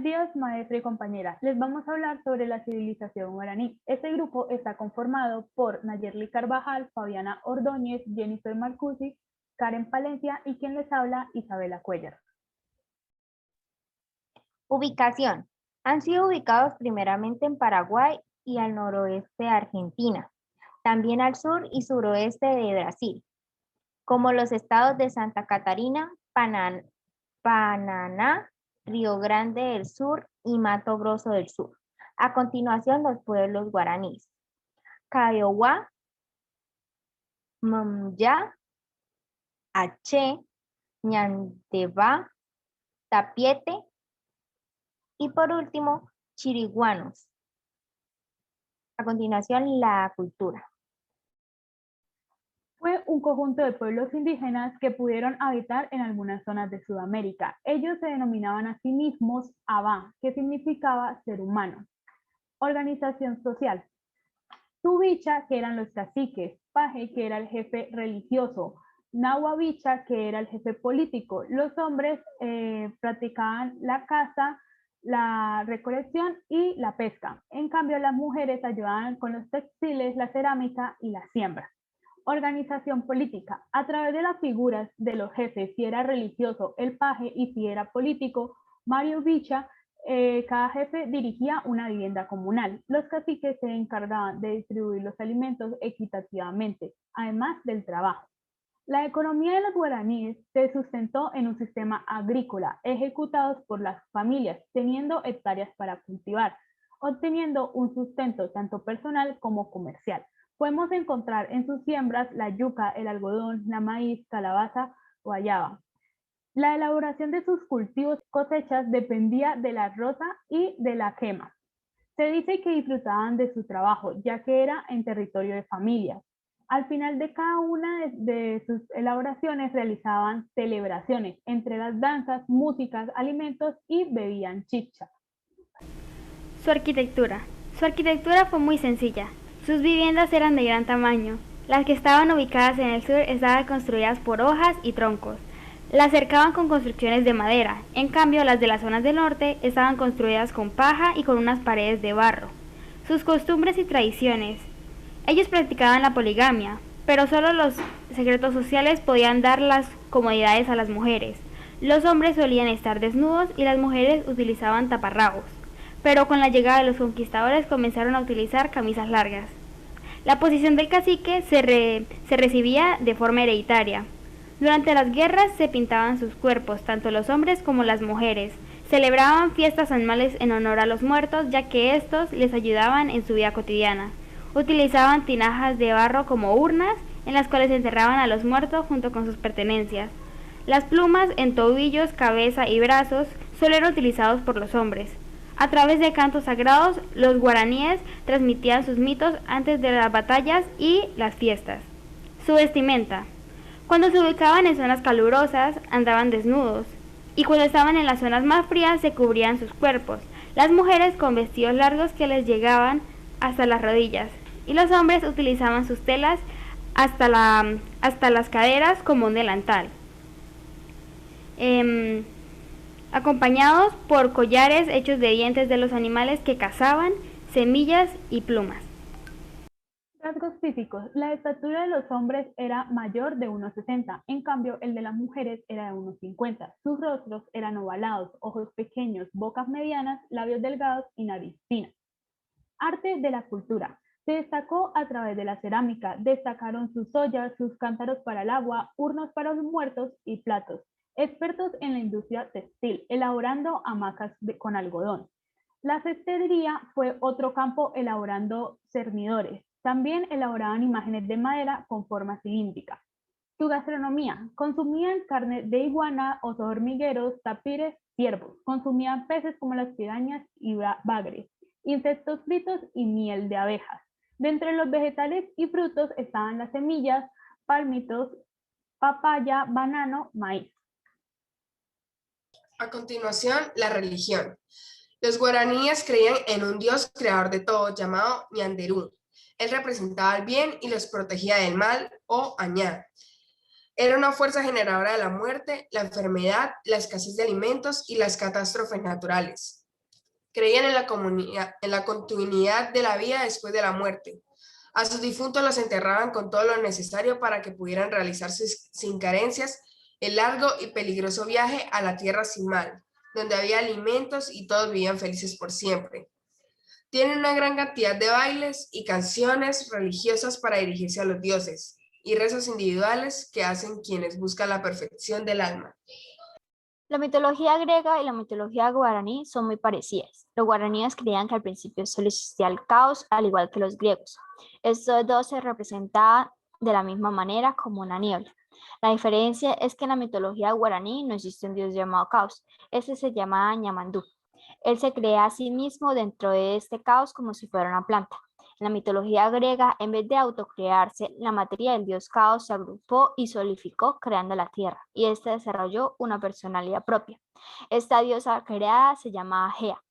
días, maestra y compañera. Les vamos a hablar sobre la civilización guaraní. Este grupo está conformado por Nayerli Carvajal, Fabiana Ordóñez, Jennifer Marcusi, Karen Palencia y quien les habla, Isabela Cuellar. Ubicación. Han sido ubicados primeramente en Paraguay y al noroeste de Argentina, también al sur y suroeste de Brasil, como los estados de Santa Catarina, Paraná, Río Grande del Sur y Mato Grosso del Sur. A continuación, los pueblos guaraníes: Kaiowá, Momya, Aché, Ñandewá, Tapiete y por último, chiriguanos. A continuación, la cultura. Fue un conjunto de pueblos indígenas que pudieron habitar en algunas zonas de Sudamérica. Ellos se denominaban a sí mismos Abá, que significaba ser humano. Organización social. Tubicha, que eran los caciques, Paje, que era el jefe religioso, Nahuabicha, que era el jefe político. Los hombres practicaban la caza, la recolección y la pesca. En cambio, las mujeres ayudaban con los textiles, la cerámica y la siembra. Organización política. A través de las figuras de los jefes, si era religioso, el paje, y si era político, Mario Bicha, cada jefe dirigía una vivienda comunal. Los caciques se encargaban de distribuir los alimentos equitativamente, además del trabajo. La economía de los guaraníes se sustentó en un sistema agrícola, ejecutados por las familias, teniendo hectáreas para cultivar, obteniendo un sustento tanto personal como comercial. Podemos encontrar en sus siembras la yuca, el algodón, la maíz, calabaza, guayaba. La elaboración de sus cultivos y cosechas dependía de la roza y de la quema. Se dice que disfrutaban de su trabajo, ya que era en territorio de familias. Al final de cada una de sus elaboraciones realizaban celebraciones, entre las danzas, músicas, alimentos y bebían chicha. Su arquitectura. Su arquitectura fue muy sencilla. Sus viviendas eran de gran tamaño. Las que estaban ubicadas en el sur estaban construidas por hojas y troncos. Las cercaban con construcciones de madera. En cambio, las de las zonas del norte estaban construidas con paja y con unas paredes de barro. Sus costumbres y tradiciones. Ellos practicaban la poligamia, pero solo los secretos sociales podían dar las comodidades a las mujeres. Los hombres solían estar desnudos y las mujeres utilizaban taparrabos, pero con la llegada de los conquistadores comenzaron a utilizar camisas largas. La posición del cacique se recibía de forma hereditaria. Durante las guerras se pintaban sus cuerpos, tanto los hombres como las mujeres. Celebraban fiestas anuales en honor a los muertos, ya que estos les ayudaban en su vida cotidiana. Utilizaban tinajas de barro como urnas, en las cuales enterraban a los muertos junto con sus pertenencias. Las plumas en tobillos, cabeza y brazos solo eran utilizados por los hombres. A través de cantos sagrados, los guaraníes transmitían sus mitos antes de las batallas y las fiestas. Su vestimenta. Cuando se ubicaban en zonas calurosas, andaban desnudos, y cuando estaban en las zonas más frías, se cubrían sus cuerpos. Las mujeres con vestidos largos que les llegaban hasta las rodillas, y los hombres utilizaban sus telas hasta las caderas como un delantal, acompañados por collares hechos de dientes de los animales que cazaban, semillas y plumas. Rasgos físicos. La estatura de los hombres era mayor de 1,60, en cambio el de las mujeres era de 1,50. Sus rostros eran ovalados, ojos pequeños, bocas medianas, labios delgados y nariz fina. Arte de la cultura. Se destacó a través de la cerámica, destacaron sus ollas, sus cántaros para el agua, urnos para los muertos y platos. Expertos en la industria textil, elaborando hamacas con algodón. La cestería fue otro campo elaborando cernidores. También elaboraban imágenes de madera con forma cilíndrica. Su gastronomía. Consumían carne de iguana, osos hormigueros, tapires, ciervos. Consumían peces como las pirañas y bagres, insectos fritos y miel de abejas. De entre los vegetales y frutos estaban las semillas, palmitos, papaya, banano, maíz. A continuación, la religión. Los guaraníes creían en un dios creador de todo llamado Ñanderú. Él representaba el bien y los protegía del mal o Añá. Era una fuerza generadora de la muerte, la enfermedad, la escasez de alimentos y las catástrofes naturales. Creían en la continuidad de la vida después de la muerte. A sus difuntos los enterraban con todo lo necesario para que pudieran realizarse sin carencias el largo y peligroso viaje a la tierra sin mal, donde había alimentos y todos vivían felices por siempre. Tienen una gran cantidad de bailes y canciones religiosas para dirigirse a los dioses, y rezos individuales que hacen quienes buscan la perfección del alma. La mitología griega y la mitología guaraní son muy parecidas. Los guaraníes creían que al principio solo existía el caos, al igual que los griegos. Estos dos se representaban de la misma manera como una niebla. La diferencia es que en la mitología guaraní no existe un dios llamado Caos. Este se llama Ñamandú. Él se crea a sí mismo dentro de este caos como si fuera una planta. En la mitología griega, en vez de autocrearse, la materia del dios Caos se agrupó y solidificó creando la tierra, y éste desarrolló una personalidad propia. Esta diosa creada se llamaba Gea.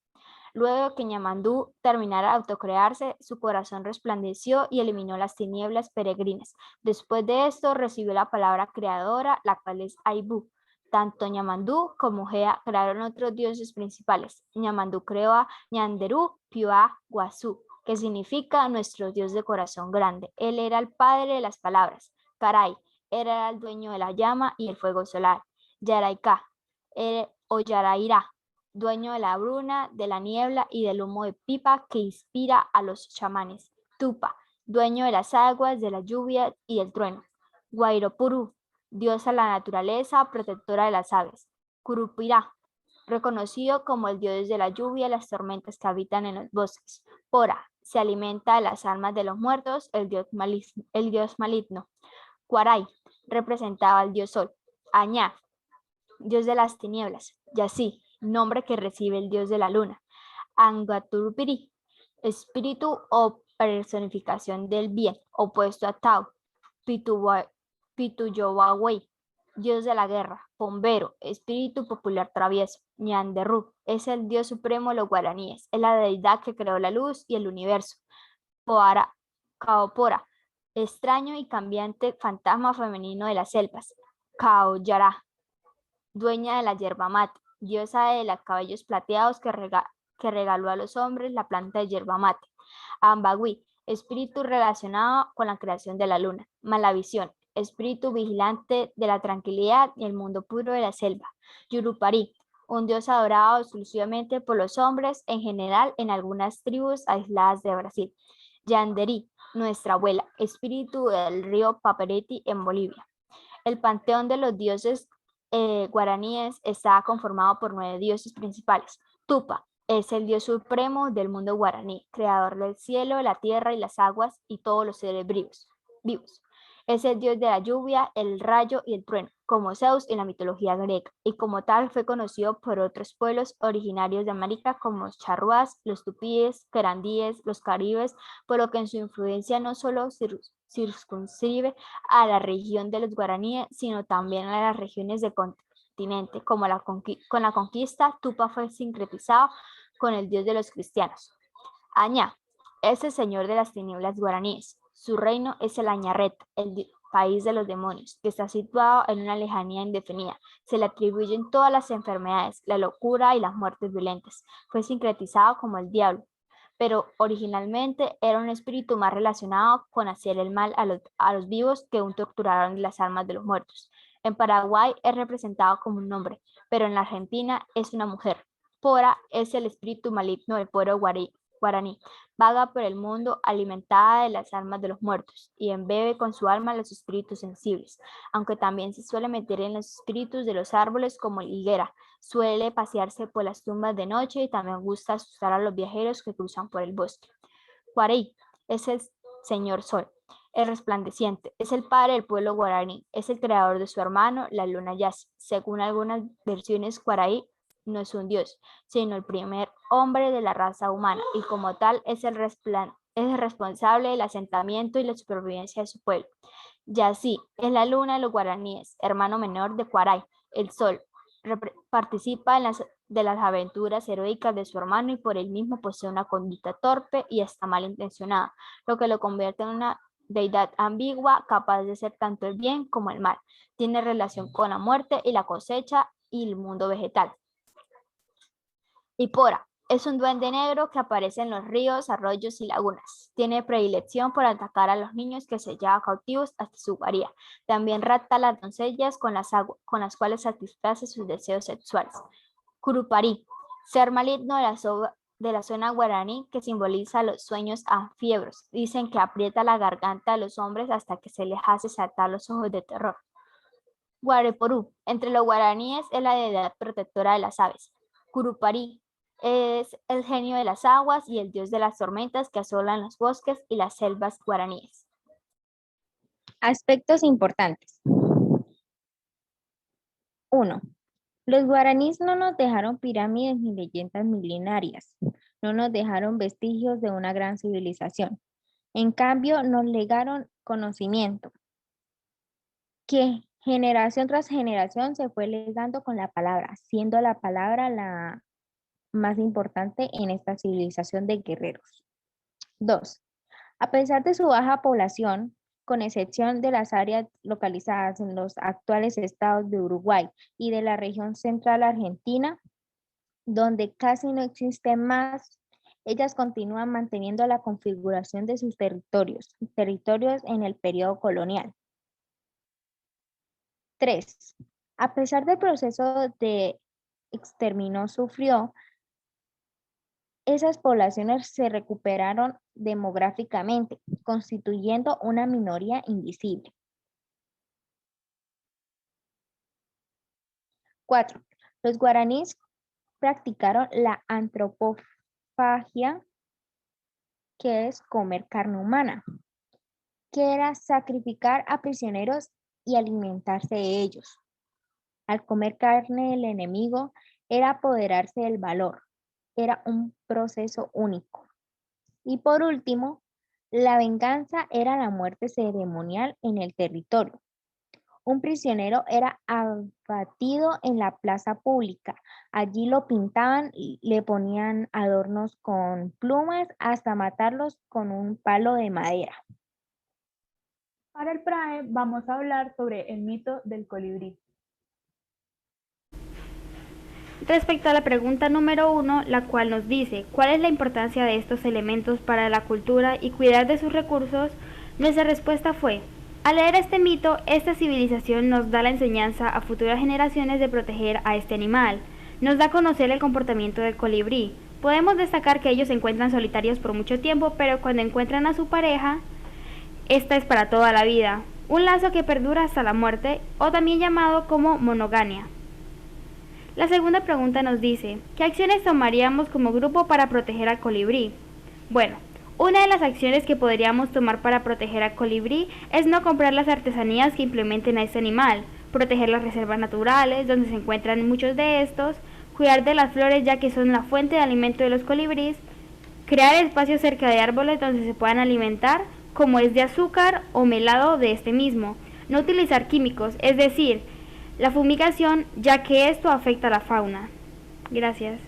Luego que Ñamandú terminara de autocrearse, su corazón resplandeció y eliminó las tinieblas peregrinas. Después de esto recibió la palabra creadora, la cual es Aibú. Tanto Ñamandú como Gea crearon otros dioses principales. Ñamandú creó a Ñanderú Piua Guazú, que significa nuestro Dios de corazón grande. Él era el padre de las palabras. Caray era el dueño de la llama y el fuego solar. Yaraiká o Yarairá, dueño de la bruna, de la niebla y del humo de pipa que inspira a los chamanes. Tupa, dueño de las aguas, de la lluvia y del trueno. Guairopurú, diosa de la naturaleza, protectora de las aves. Curupirá, reconocido como el dios de la lluvia y las tormentas que habitan en los bosques. Pora, se alimenta de las almas de los muertos, el dios maligno. Cuaray, representaba al dios sol. Añá, dios de las tinieblas. Yací, nombre que recibe el dios de la luna. Angaturupiri, espíritu o personificación del bien, opuesto a Tau. Pituyowawey, dios de la guerra. Pombero, espíritu popular travieso. Ñanderú, es el dios supremo de los guaraníes, es la deidad que creó la luz y el universo. Kaopora, extraño y cambiante fantasma femenino de las selvas. Kaoyara, dueña de la yerba mate, diosa de los cabellos plateados que regaló a los hombres la planta de yerba mate. Ambagui, espíritu relacionado con la creación de la luna. Malavisión, espíritu vigilante de la tranquilidad y el mundo puro de la selva. Yurupari, un dios adorado exclusivamente por los hombres, en general en algunas tribus aisladas de Brasil. Yanderi, nuestra abuela, espíritu del río Papereti en Bolivia. El panteón de los dioses guaraníes está conformado por 9 dioses principales. Tupa es el dios supremo del mundo guaraní, creador del cielo, la tierra y las aguas y todos los seres vivos. Es el dios de la lluvia, el rayo y el trueno, como Zeus en la mitología griega, y como tal fue conocido por otros pueblos originarios de América como los charrúas, los tupíes, querandíes, los caribes, por lo que en su influencia no solo circunscribe a la región de los guaraníes, sino también a las regiones del continente, como con la conquista, Tupa fue sincretizado con el dios de los cristianos. Añá es el señor de las tinieblas guaraníes. Su reino es el Añarret, el país de los demonios, que está situado en una lejanía indefinida. Se le atribuyen todas las enfermedades, la locura y las muertes violentas. Fue sincretizado como el diablo, pero originalmente era un espíritu más relacionado con hacer el mal a los vivos que un torturador de las almas de los muertos. En Paraguay es representado como un hombre, pero en la Argentina es una mujer. Pora es el espíritu maligno del pueblo guaraní. Vaga por el mundo alimentada de las almas de los muertos y embebe con su alma los espíritus sensibles, aunque también se suele meter en los espíritus de los árboles como la higuera. Suele pasearse por las tumbas de noche y también gusta asustar a los viajeros que cruzan por el bosque. Cuarey es el señor sol, el resplandeciente, es el padre del pueblo guaraní, es el creador de su hermano, la luna Yas. Según algunas versiones, Cuaraí no es un dios, sino el primer hombre de la raza humana, y como tal es el responsable del asentamiento y la supervivencia de su pueblo. Yací es la luna de los guaraníes, hermano menor de Cuaray. El sol participa de las aventuras heroicas de su hermano y por él mismo posee una conducta torpe y hasta malintencionada, lo que lo convierte en una deidad ambigua, capaz de hacer tanto el bien como el mal. Tiene relación con la muerte y la cosecha y el mundo vegetal. Y Pora Es un duende negro que aparece en los ríos, arroyos y lagunas. Tiene predilección por atacar a los niños que se lleva cautivos hasta su guarida. También rapta a las doncellas con las cuales satisface sus deseos sexuales. Curupari, ser maligno de la zona guaraní que simboliza los sueños anfiebros. Dicen que aprieta la garganta de los hombres hasta que se les hace saltar los ojos de terror. Guareporú, entre los guaraníes es la deidad protectora de las aves. Curupari es el genio de las aguas y el dios de las tormentas que asolan los bosques y las selvas guaraníes. Aspectos importantes. 1. Los guaraníes no nos dejaron pirámides ni leyendas milenarias, no nos dejaron vestigios de una gran civilización. En cambio, nos legaron conocimiento, que generación tras generación se fue legando con la palabra, siendo la palabra la más importante en esta civilización de guerreros. 2. A pesar de su baja población, con excepción de las áreas localizadas en los actuales estados de Uruguay y de la región central argentina, donde casi no existen más, ellas continúan manteniendo la configuración de sus territorios en el periodo colonial. 3. A pesar del proceso de exterminio sufrió, esas poblaciones se recuperaron demográficamente, constituyendo una minoría invisible. 4. Los guaraníes practicaron la antropofagia, que es comer carne humana, que era sacrificar a prisioneros y alimentarse de ellos. Al comer carne del enemigo era apoderarse del valor. Era un proceso único. Y por último, la venganza era la muerte ceremonial en el territorio. Un prisionero era abatido en la plaza pública. Allí lo pintaban y le ponían adornos con plumas hasta matarlos con un palo de madera. Para el PRAE vamos a hablar sobre el mito del colibrí. Respecto a la pregunta número 1, la cual nos dice ¿cuál es la importancia de estos elementos para la cultura y cuidar de sus recursos? Nuestra respuesta fue: al leer este mito, esta civilización nos da la enseñanza a futuras generaciones de proteger a este animal. Nos da a conocer el comportamiento del colibrí. Podemos destacar que ellos se encuentran solitarios por mucho tiempo, pero cuando encuentran a su pareja, esta es para toda la vida. Un lazo que perdura hasta la muerte, o también llamado como monogamia. La segunda pregunta nos dice, ¿qué acciones tomaríamos como grupo para proteger al colibrí? Bueno, una de las acciones que podríamos tomar para proteger al colibrí es no comprar las artesanías que implementen a este animal, proteger las reservas naturales donde se encuentran muchos de estos, cuidar de las flores ya que son la fuente de alimento de los colibríes, crear espacios cerca de árboles donde se puedan alimentar, como es de azúcar o melado de este mismo, no utilizar químicos, es decir, la fumigación, ya que esto afecta a la fauna. Gracias.